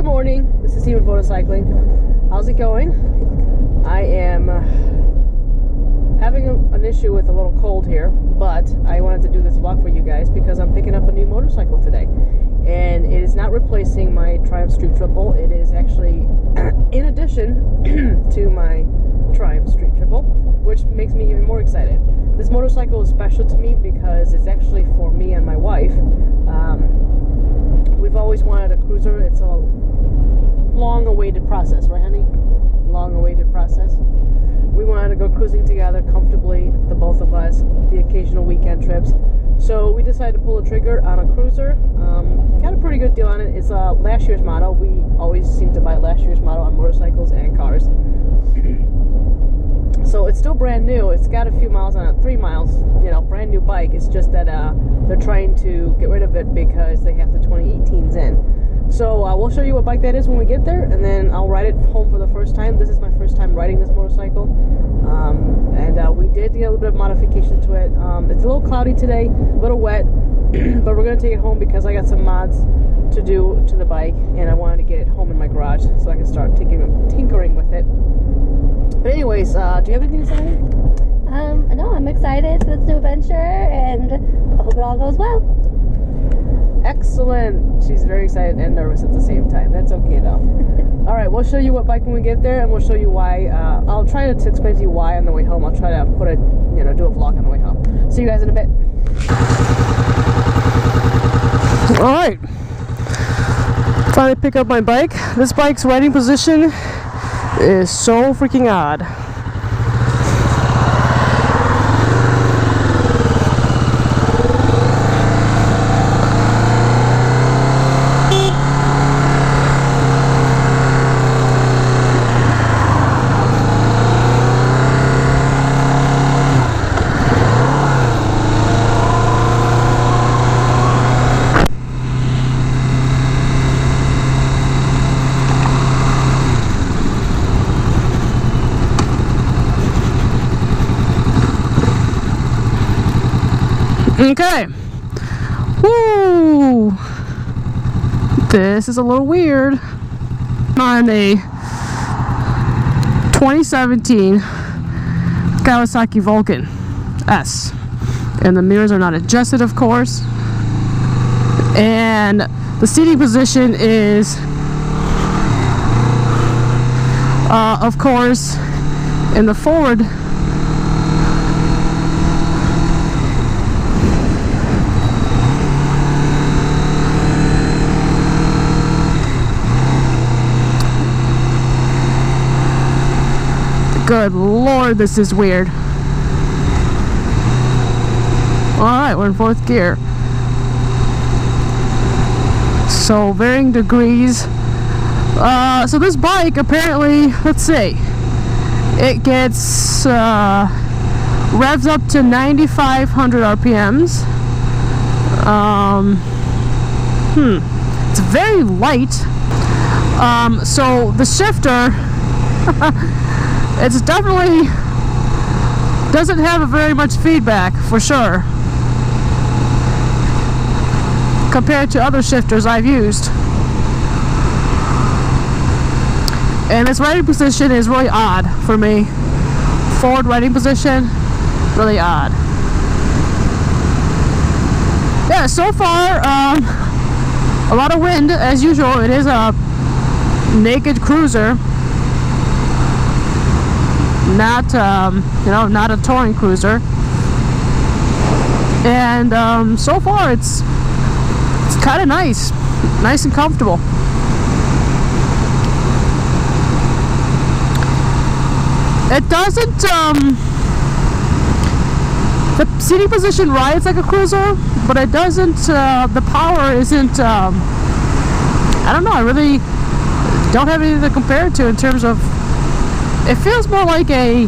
Good morning, this is Steven Motorcycling. How's it going? I am having an issue with a little cold here, but I wanted to do this vlog for you guys because I'm picking up a new motorcycle today. And it is not replacing my Triumph Street Triple. It is actually in addition to my Triumph Street Triple, which makes me even more excited. This motorcycle is special to me because it's actually for me and my wife. We've always wanted a cruiser. It's a long-awaited process, right, honey? Long-awaited process. We wanted to go cruising together comfortably, the both of us, the occasional weekend trips. So we decided to pull the trigger on a cruiser. Got a pretty good deal on it. It's last year's model. We always seem to buy last year's model on motorcycles and cars. So it's still brand new. It's got a few miles on it, 3 miles, you know, brand new bike. It's just that they're trying to get rid of it because they have the 2018s in. So we'll show you what bike that is when we get there, and then I'll ride it home for the first time. This is my first time riding this motorcycle, and we did get a little bit of modification to it. It's a little cloudy today, a little wet, but we're going to take it home because I got some mods to do to the bike, and I wanted to get it home in my garage so I can start tinkering with it. But anyways, do you have anything to say? No, I'm excited for this new adventure, and I hope it all goes well. Excellent. She's very excited and nervous at the same time. That's okay though. Alright, we'll show you what bike when we get there, and we'll show you why. I'll try to explain to you why on the way home. I'll try to put it, you know, do a vlog on the way home. See you guys in a bit. Alright. Finally pick up my bike. This bike's riding position is so freaking odd. Okay. Woo! This is a little weird. On a 2017 Kawasaki Vulcan S. And the mirrors are not adjusted, of course. And the seating position is, of course, in the forward. Good Lord, this is weird. Alright, we're in 4th gear. So, varying degrees. So this bike, apparently, let's see. It gets revs up to 9,500 RPMs. It's very light. So the shifter it's definitely doesn't have very much feedback, for sure, compared to other shifters I've used. And its riding position is really odd for me. Forward riding position, really odd. Yeah, so far, a lot of wind as usual. It is a naked cruiser. Not, you know, not a touring cruiser. And so far it's kind of nice and comfortable. It doesn't, the seating position rides like a cruiser, but it doesn't, the power isn't, I don't know, I really don't have anything to compare it to in terms of. It feels more like a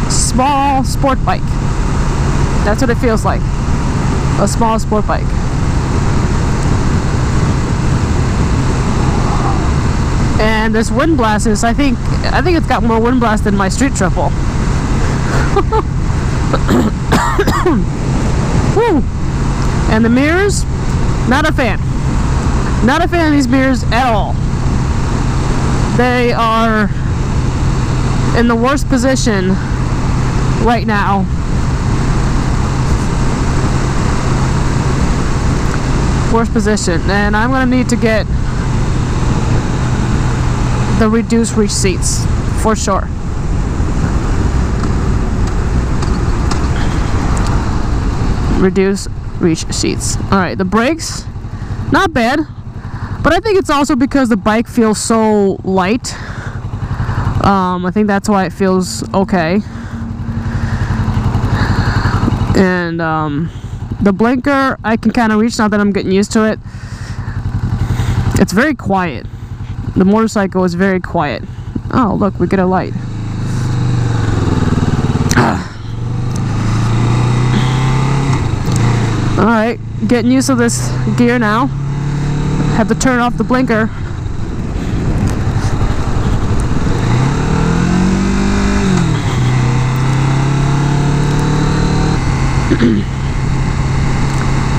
small sport bike. That's what it feels like. A small sport bike. And this wind blast is, I think it's got more wind blast than my Street Triple. Woo. And the mirrors, not a fan. Not a fan of these mirrors at all. they are in the worst position right now. Worst position, and I'm gonna need to get the reduced reach seats for sure. Reduce reach seats. Alright, the brakes, not bad, but I think it's also because the bike feels so light. I think that's why it feels okay. And the blinker I can kind of reach now that I'm getting used to it. It's very quiet. The motorcycle is very quiet. Oh, look, we get a light. Alright, getting used to this gear now. Have to turn off the blinker.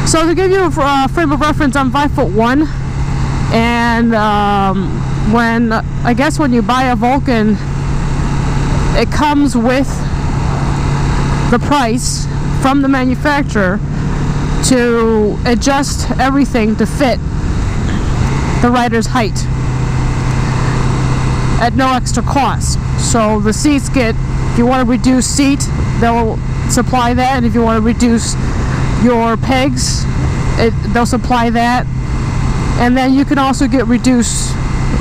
So to give you a frame of reference, I'm 5'1", and when you buy a Vulcan, it comes with the price from the manufacturer to adjust everything to fit the rider's height at no extra cost. So the seats get, if you want to reduce seat, they'll supply that, and if you want to reduce your pegs, they'll supply that, and then you can also get reduced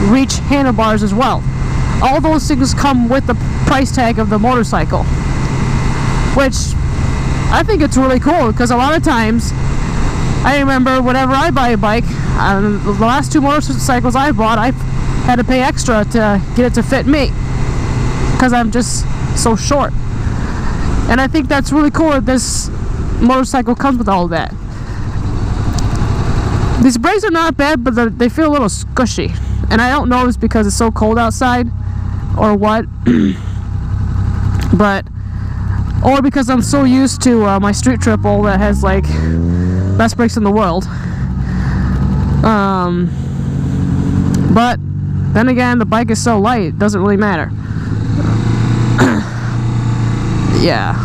reach handlebars as well. All those things come with the price tag of the motorcycle, which I think it's really cool, because a lot of times I remember whenever I buy a bike, the last 2 motorcycles I bought, I had to pay extra to get it to fit me because I'm just so short. And I think that's really cool that this motorcycle comes with all of that. These brakes are not bad, but they feel a little squishy, and I don't know if it's because it's so cold outside or what, or because I'm so used to my street triple that has like best brakes in the world. But then again, the bike is so light, it doesn't really matter. Yeah.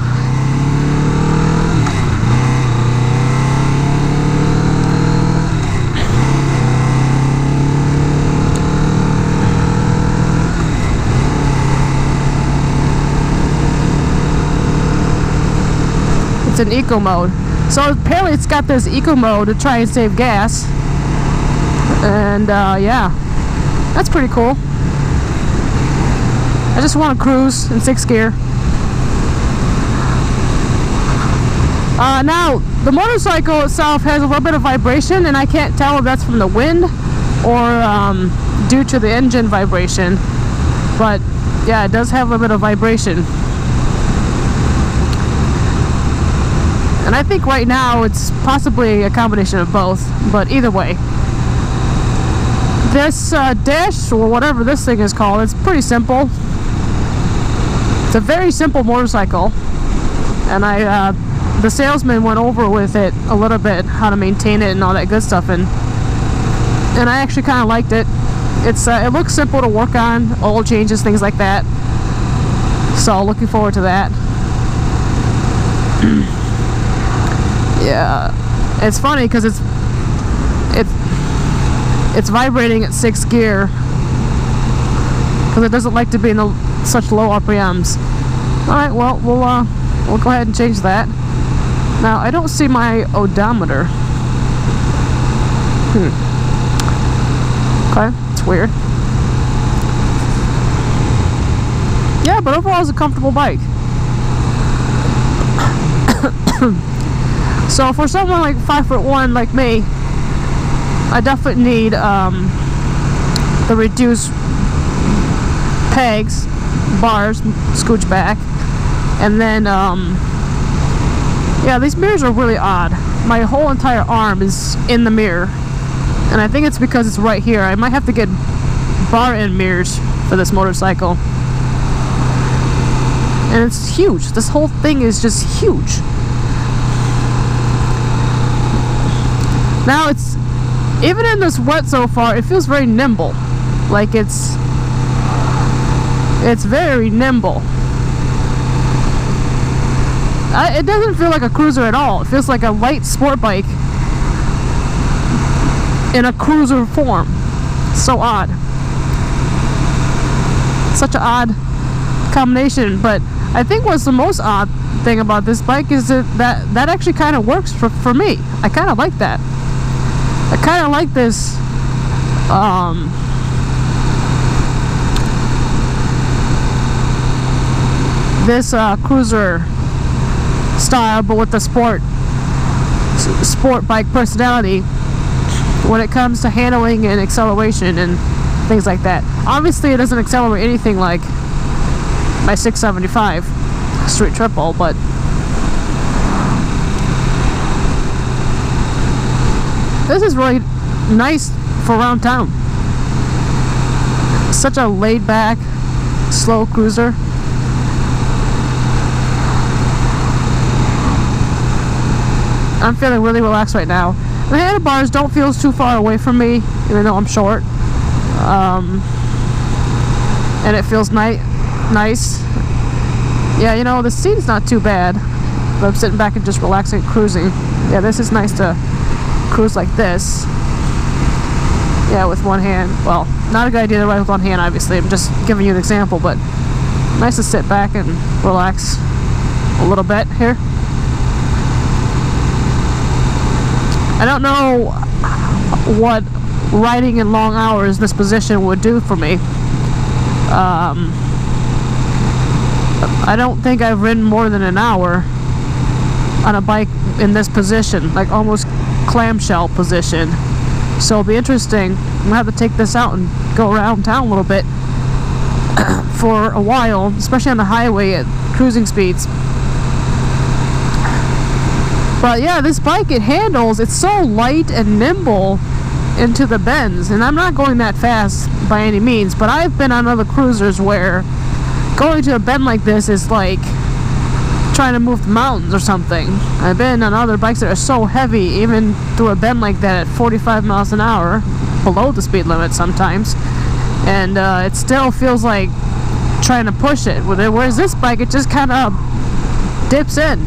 It's an eco mode. So apparently it's got this eco mode to try and save gas. And yeah, that's pretty cool. I just want to cruise in 6th gear. Now, the motorcycle itself has a little bit of vibration, and I can't tell if that's from the wind or due to the engine vibration. But yeah, it does have a little bit of vibration. And I think right now it's possibly a combination of both, but either way. This dash, or whatever this thing is called, it's pretty simple. It's a very simple motorcycle, and the salesman went over with it a little bit, how to maintain it and all that good stuff, and I actually kind of liked it. It looks simple to work on, oil changes, things like that. So looking forward to that. Yeah, it's funny because it's vibrating at 6th gear because it doesn't like to be in such low RPMs. All right, well we'll go ahead and change that. Now I don't see my odometer. Okay, it's weird. Yeah, but overall it's a comfortable bike. So for someone like 5'1" like me, I definitely need the reduced pegs, bars, scooch back, and then yeah, these mirrors are really odd. My whole entire arm is in the mirror, and I think it's because it's right here. I might have to get bar end mirrors for this motorcycle, and it's huge. This whole thing is just huge. Now it's, even in this wet so far, it feels very nimble. Like it's It's very nimble. It doesn't feel like a cruiser at all. It feels like a light sport bike in a cruiser form. So odd. Such an odd combination. But I think what's the most odd thing about this bike is that actually kind of works for me. I kind of like that. I kind of like this cruiser style, but with the sport bike personality when it comes to handling and acceleration and things like that. Obviously it doesn't accelerate anything like my 675 Street Triple, but this is really nice for around town. Such a laid back, slow cruiser. I'm feeling really relaxed right now. The handlebars don't feel too far away from me, even though I'm short. And it feels nice. Yeah, you know, the seat's not too bad. But I'm sitting back and just relaxing, cruising. Yeah, this is nice to cruise like this. Yeah, with one hand. Well, not a good idea to ride with one hand, obviously. I'm just giving you an example, but nice to sit back and relax a little bit here. I don't know what riding in long hours this position would do for me. I don't think I've ridden more than an hour on a bike in this position, like almost clamshell position. So it'll be interesting. I'm gonna have to take this out and go around town a little bit for a while, especially on the highway at cruising speeds. But yeah, this bike, it handles, it's so light and nimble into the bends, and I'm not going that fast by any means, but I've been on other cruisers where going to a bend like this is like trying to move the mountains or something. I've been on other bikes that are so heavy, even through a bend like that at 45 miles an hour, below the speed limit sometimes, and it still feels like trying to push it. Whereas this bike, it just kind of dips in.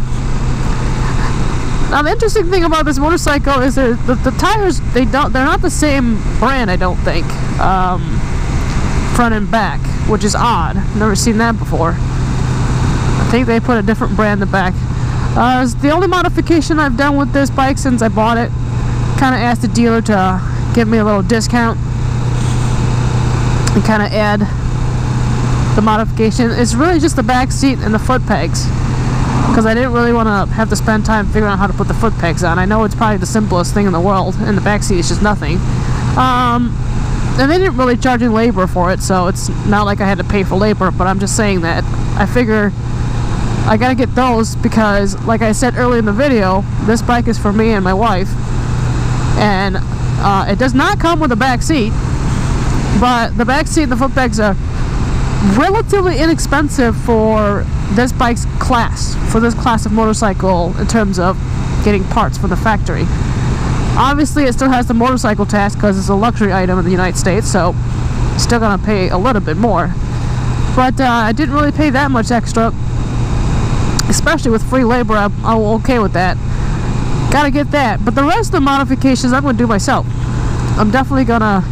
Now the interesting thing about this motorcycle is the tires, they're not the same brand, I don't think, front and back, which is odd. Never seen that before. I think they put a different brand in the back. It's the only modification I've done with this bike since I bought it. Kind of asked the dealer to give me a little discount and kind of add the modification. It's really just the back seat and the foot pegs, because I didn't really want to have to spend time figuring out how to put the foot pegs on. I know it's probably the simplest thing in the world, and the back seat is just nothing. And they didn't really charge me labor for it, so it's not like I had to pay for labor, but I'm just saying that I figure I gotta get those because, like I said earlier in the video, this bike is for me and my wife, and it does not come with a back seat, but the back seat and the foot pegs are relatively inexpensive for this bike's class, for this class of motorcycle in terms of getting parts from the factory. Obviously it still has the motorcycle tax because it's a luxury item in the United States, so still gonna pay a little bit more, but I didn't really pay that much extra, especially with free labor. I'm okay with that. Gotta get that. But the rest of the modifications I'm gonna do myself. I'm definitely gonna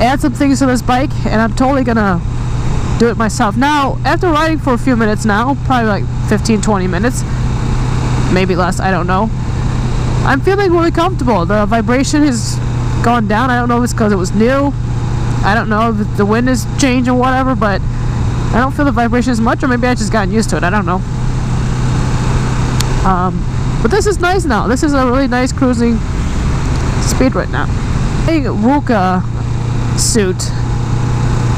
add some things to this bike, and I'm totally gonna do it myself. Now, after riding for a few minutes now, probably like 15-20 minutes, maybe less, I don't know, I'm feeling really comfortable. The vibration has gone down. I don't know if it's because it was new. I don't know if the wind has changed or whatever, but I don't feel the vibration as much, or maybe I just gotten used to it. I don't know. But this is nice now. This is a really nice cruising speed right now. A Vulcan suit,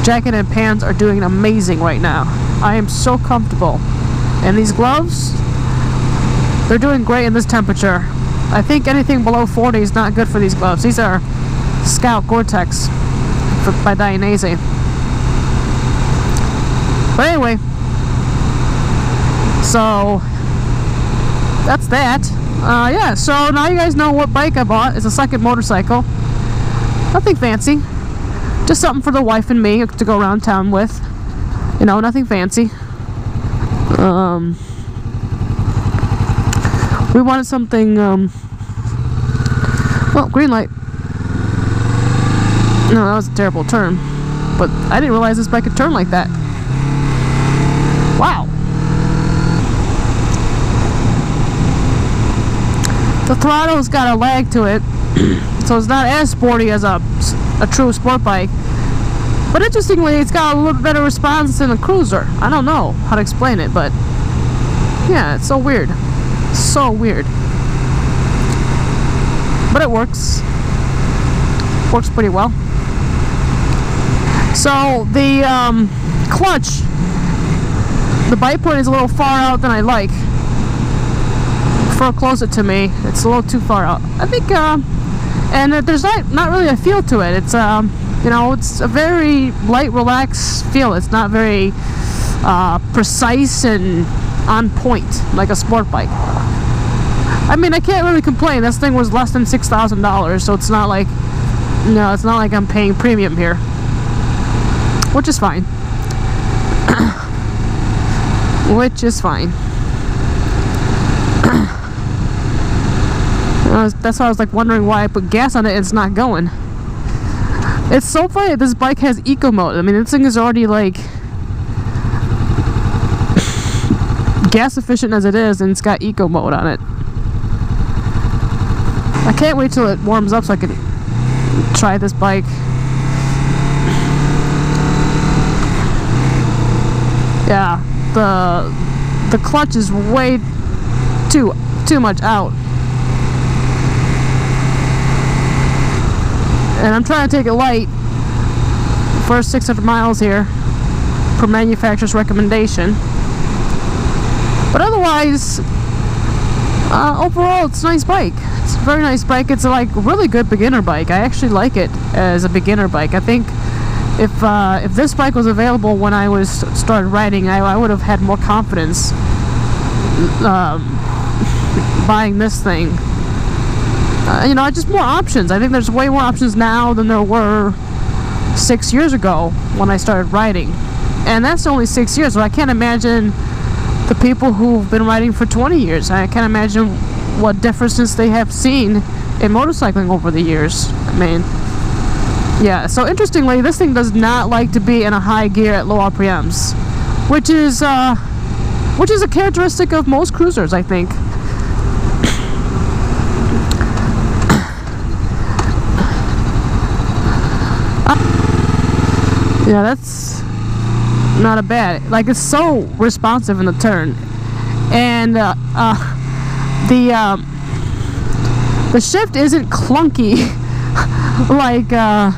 jacket and pants are doing amazing right now. I am so comfortable. And these gloves, they're doing great in this temperature. I think anything below 40 is not good for these gloves. These are Scout Gore-Tex by Dainese. But anyway, so that's that. Yeah, so now you guys know what bike I bought. It's a second motorcycle. Nothing fancy. Just something for the wife and me to go around town with. You know, nothing fancy. We wanted something, well, green light. No, that was a terrible turn. But I didn't realize this bike could turn like that. Wow. The throttle's got a lag to it, so it's not as sporty as a true sport bike. But interestingly, it's got a little bit better response than a cruiser. I don't know how to explain it, but yeah, it's so weird. So weird. But it works. Works pretty well. So the clutch, the bite point is a little far out than I like. Far closer to me, it's a little too far out. I think, and there's not really a feel to it. It's you know, it's a very light, relaxed feel. It's not very precise and on point like a sport bike. I mean, I can't really complain. This thing was less than $6,000, so it's not like, no, it's not like I'm paying premium here, which is fine. Which is fine. That's why I was like wondering why I put gas on it and it's not going. It's so funny, this bike has eco mode. I mean, this thing is already like gas efficient as it is, and it's got eco mode on it. I can't wait till it warms up so I can try this bike. Yeah, the clutch is way too much out. And I'm trying to take it light. First 600 miles here, per manufacturer's recommendation. But otherwise, overall, it's a nice bike. It's a very nice bike. It's a really good beginner bike. I actually like it as a beginner bike. I think if this bike was available when I started riding, I would have had more confidence buying this thing. You know, just more options. I think there's way more options now than there were 6 years ago when I started riding. And that's only 6 years, so I can't imagine the people who've been riding for 20 years. I can't imagine what differences they have seen in motorcycling over the years. I mean, yeah, so interestingly, this thing does not like to be in a high gear at low RPMs, which is a characteristic of most cruisers, I think. Yeah, that's not a bad. Like, it's so responsive in the turn, and the shift isn't clunky like a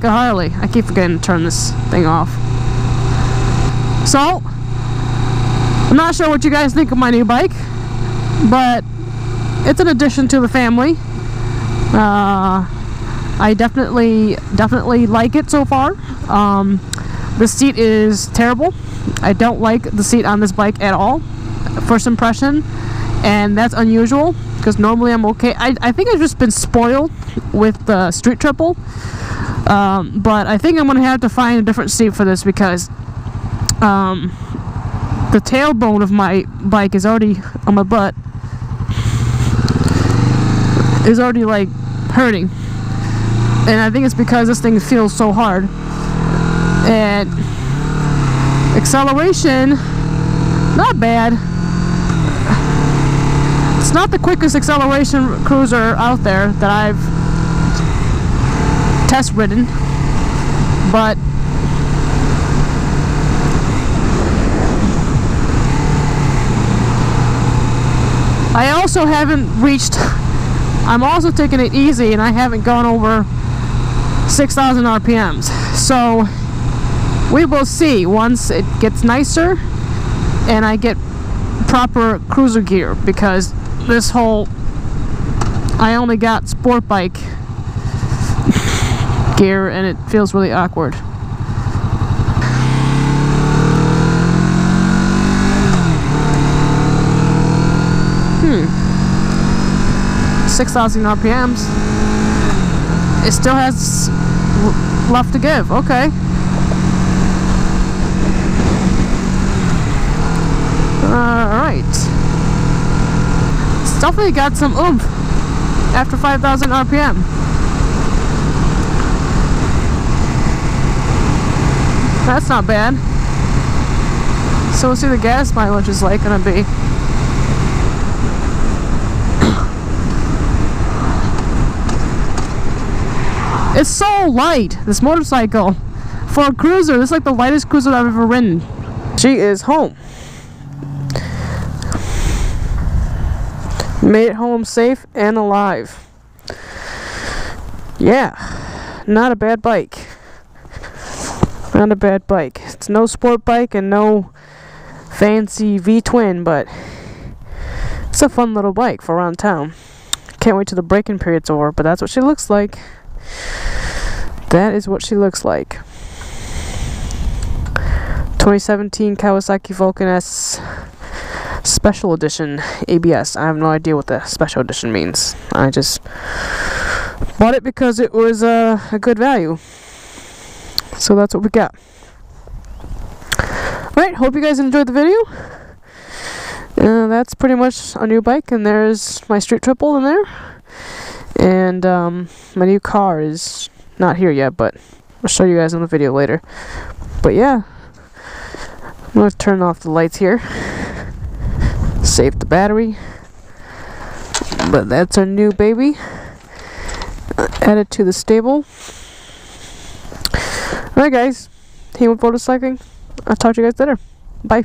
Harley. I keep forgetting to turn this thing off. So, I'm not sure what you guys think of my new bike, but it's an addition to the family. I definitely like it so far. The seat is terrible. I don't like the seat on this bike at all, first impression, and that's unusual because normally I'm okay. I think I've just been spoiled with the Street Triple, but I think I'm gonna have to find a different seat for this because the tailbone of my bike is already on my butt. Is already like hurting. And I think it's because this thing feels so hard. And acceleration, not bad. It's not the quickest acceleration cruiser out there that I've test ridden, but I also haven't reached, I'm also taking it easy and I haven't gone over 6,000 RPMs. So we will see once it gets nicer and I get proper cruiser gear, because this whole, I only got sport bike gear and it feels really awkward. Hmm. 6,000 RPMs. It still has left to give. Okay. Alright. It's definitely got some oomph after 5,000 RPM. That's not bad. So we'll see the gas mileage is like gonna be. It's so light, this motorcycle. For a cruiser, this is like the lightest cruiser I've ever ridden. She is home. Made it home safe and alive. Yeah, not a bad bike. Not a bad bike. It's no sport bike and no fancy V-twin, but it's a fun little bike for around town. Can't wait till the braking period's over, but that's what she looks like. That is what she looks like. 2017 Kawasaki Vulcan S Special Edition ABS. I have no idea what the Special Edition means. I just bought it because it was a good value. So that's what we got. Alright, hope you guys enjoyed the video. That's pretty much a new bike, and there's my Street Triple in there. And my new car is not here yet, but I'll show you guys in the video later. But yeah, I'm going to turn off the lights here. Save the battery. But that's our new baby. Added to the stable. Alright guys, Team Motorcycling. I'll talk to you guys later. Bye.